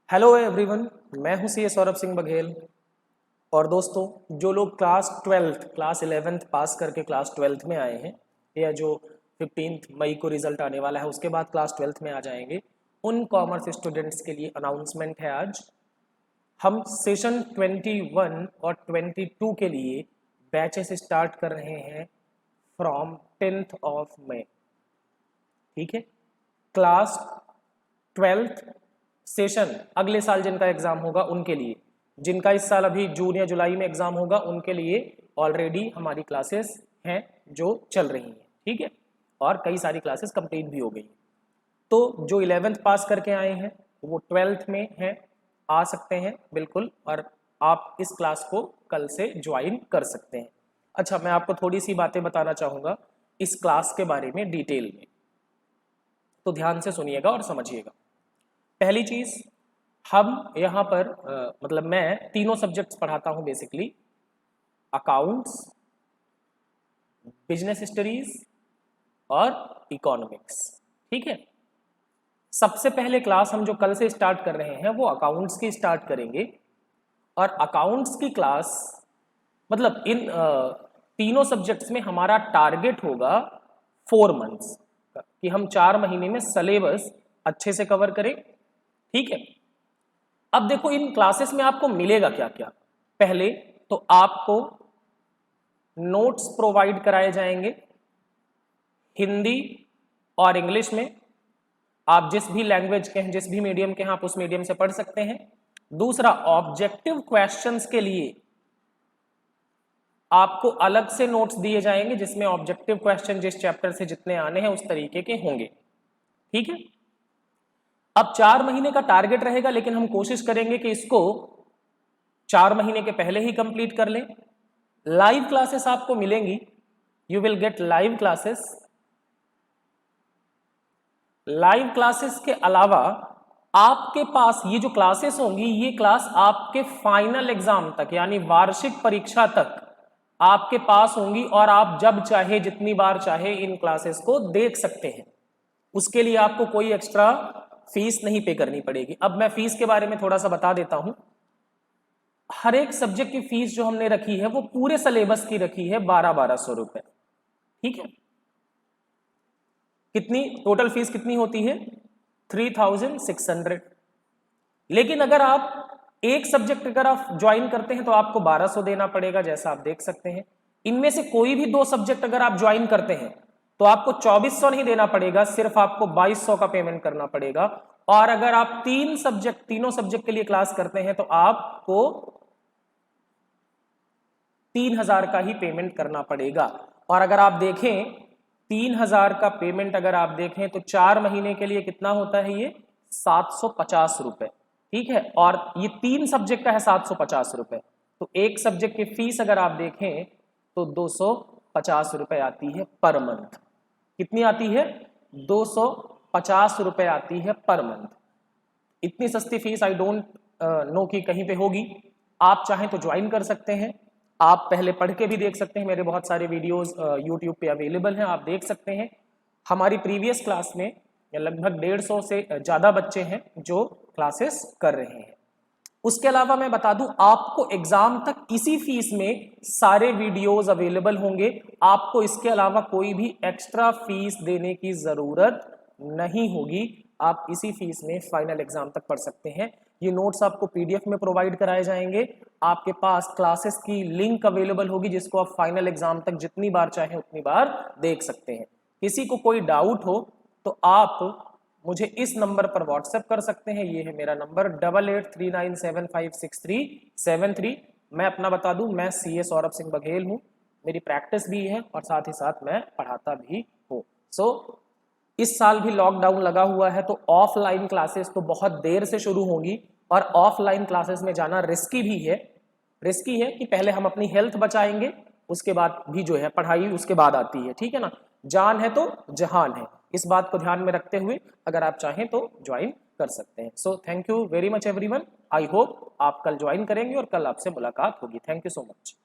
Hello everyone, मैं हूं CA Saurabh Singh Baghel. और दोस्तों, जो लोग क्लास 11th पास करके क्लास 12th में आए हैं या जो 15 मई को रिजल्ट आने वाला है उसके बाद क्लास 12th में आ जाएंगे, उन कॉमर्स स्टूडेंट्स के लिए अनाउंसमेंट है। आज हम सेशन 21 और 22 के लिए बैचेस स्टार्ट कर रहे हैं फ्रॉम 10th ऑफ मई। ठीक है, क्लास 12th सेशन अगले साल जिनका एग्जाम होगा उनके लिए, जिनका इस साल अभी जून या जुलाई में एग्जाम होगा उनके लिए ऑलरेडी हमारी क्लासेस हैं जो चल रही हैं। ठीक है, और कई सारी क्लासेस कंप्लीट भी हो गई। तो जो 11th पास करके आए हैं वो 12th में हैं, आ सकते हैं बिल्कुल, और आप इस क्लास को कल से ज्वाइन कर सकते हैं। अच्छा, मैं आपको थोड़ी सी बातें बताना चाहूँगा इस क्लास के बारे में डिटेल में, तो ध्यान से सुनिएगा और समझिएगा। पहली चीज, हम यहाँ पर मतलब मैं तीनों सब्जेक्ट्स पढ़ाता हूँ बेसिकली, अकाउंट्स, बिजनेस स्टडीज और इकोनॉमिक्स। ठीक है, सबसे पहले क्लास हम जो कल से स्टार्ट कर रहे हैं वो अकाउंट्स की स्टार्ट करेंगे। और अकाउंट्स की क्लास मतलब इन तीनों सब्जेक्ट्स में हमारा टारगेट होगा 4 मंथ्स कि हम 4 महीने में सिलेबस अच्छे से कवर करें। ठीक है, अब देखो इन क्लासेस में आपको मिलेगा क्या क्या। पहले तो आपको नोट्स प्रोवाइड कराए जाएंगे हिंदी और इंग्लिश में। आप जिस भी लैंग्वेज के हैं, जिस भी मीडियम के हैं, आप उस मीडियम से पढ़ सकते हैं। दूसरा, ऑब्जेक्टिव क्वेश्चंस के लिए आपको अलग से नोट्स दिए जाएंगे जिसमें ऑब्जेक्टिव क्वेश्चन जिस चैप्टर से जितने आने हैं उस तरीके के होंगे। ठीक है, अब 4 महीने का टारगेट रहेगा, लेकिन हम कोशिश करेंगे कि इसको 4 महीने के पहले ही कंप्लीट कर लें। लाइव क्लासेस आपको मिलेंगी, you will get live classes. Live classes के अलावा आपके पास ये जो क्लासेस होंगी, ये क्लास आपके फाइनल एग्जाम तक यानी वार्षिक परीक्षा तक आपके पास होंगी, और आप जब चाहे जितनी बार चाहे इन क्लासेस को देख सकते हैं। उसके लिए आपको कोई एक्स्ट्रा फीस नहीं पे करनी पड़ेगी। अब मैं फीस के बारे में थोड़ा सा बता देता हूं। हर एक सब्जेक्ट की फीस जो हमने रखी है वो पूरे सिलेबस की रखी है 1200 रुपए। ठीक है, कितनी टोटल फीस कितनी होती है? 3600। लेकिन अगर आप एक सब्जेक्ट अगर आप ज्वाइन करते हैं तो आपको 1200 देना पड़ेगा, जैसा आप देख सकते हैं। इनमें से कोई भी 2 सब्जेक्ट अगर आप ज्वाइन करते हैं तो आपको 2400 नहीं देना पड़ेगा, सिर्फ आपको 2200 का पेमेंट करना पड़ेगा। और अगर आप तीनों सब्जेक्ट के लिए क्लास करते हैं तो आपको 3000 का ही पेमेंट करना पड़ेगा। और अगर आप देखें 3000 का पेमेंट अगर आप देखें तो 4 महीने के लिए कितना होता है? ये 750 रुपए। ठीक है, और ये 3 सब्जेक्ट का है 750 रुपए। तो एक सब्जेक्ट की फीस अगर आप देखें तो 250 रुपए आती है पर मंथ। कितनी आती है? 250 रुपए आती है पर मंथ। इतनी सस्ती फीस आई डोंट नो कि कहीं पे होगी। आप चाहें तो ज्वाइन कर सकते हैं, आप पहले पढ़ के भी देख सकते हैं। मेरे बहुत सारे वीडियोस यूट्यूब पे अवेलेबल हैं, आप देख सकते हैं। हमारी प्रीवियस क्लास में लगभग 150 से ज़्यादा बच्चे हैं जो क्लासेस कर रहे हैं। उसके अलावा मैं बता दूं, आपको एग्जाम तक इसी फीस में सारे वीडियोस अवेलेबल होंगे। आपको इसके अलावा कोई भी एक्स्ट्रा फीस देने की जरूरत नहीं होगी। आप इसी फीस में फाइनल एग्जाम तक पढ़ सकते हैं। ये नोट्स आपको पीडीएफ में प्रोवाइड कराए जाएंगे। आपके पास क्लासेस की लिंक अवेलेबल होगी जिसको आप फाइनल एग्जाम तक जितनी बार चाहें उतनी बार देख सकते हैं। किसी को कोई डाउट हो तो आप मुझे इस नंबर पर व्हाट्सएप कर सकते हैं। ये है मेरा नंबर 8839756373। मैं अपना बता दूं, मैं सीए सौरभ सिंह बघेल हूं। मेरी प्रैक्टिस भी है और साथ ही साथ मैं पढ़ाता भी हूं। सो इस साल भी लॉकडाउन लगा हुआ है तो ऑफलाइन क्लासेस तो बहुत देर से शुरू होंगी, और ऑफलाइन क्लासेस में जाना रिस्की भी है। रिस्की है कि पहले हम अपनी हेल्थ बचाएंगे, उसके बाद भी जो है पढ़ाई उसके बाद आती है। ठीक है ना, जान है तो जहान है। इस बात को ध्यान में रखते हुए अगर आप चाहें तो ज्वाइन कर सकते हैं। So thank you very much everyone. I hope आप कल ज्वाइन करेंगे और कल आपसे मुलाकात होगी। Thank you so much.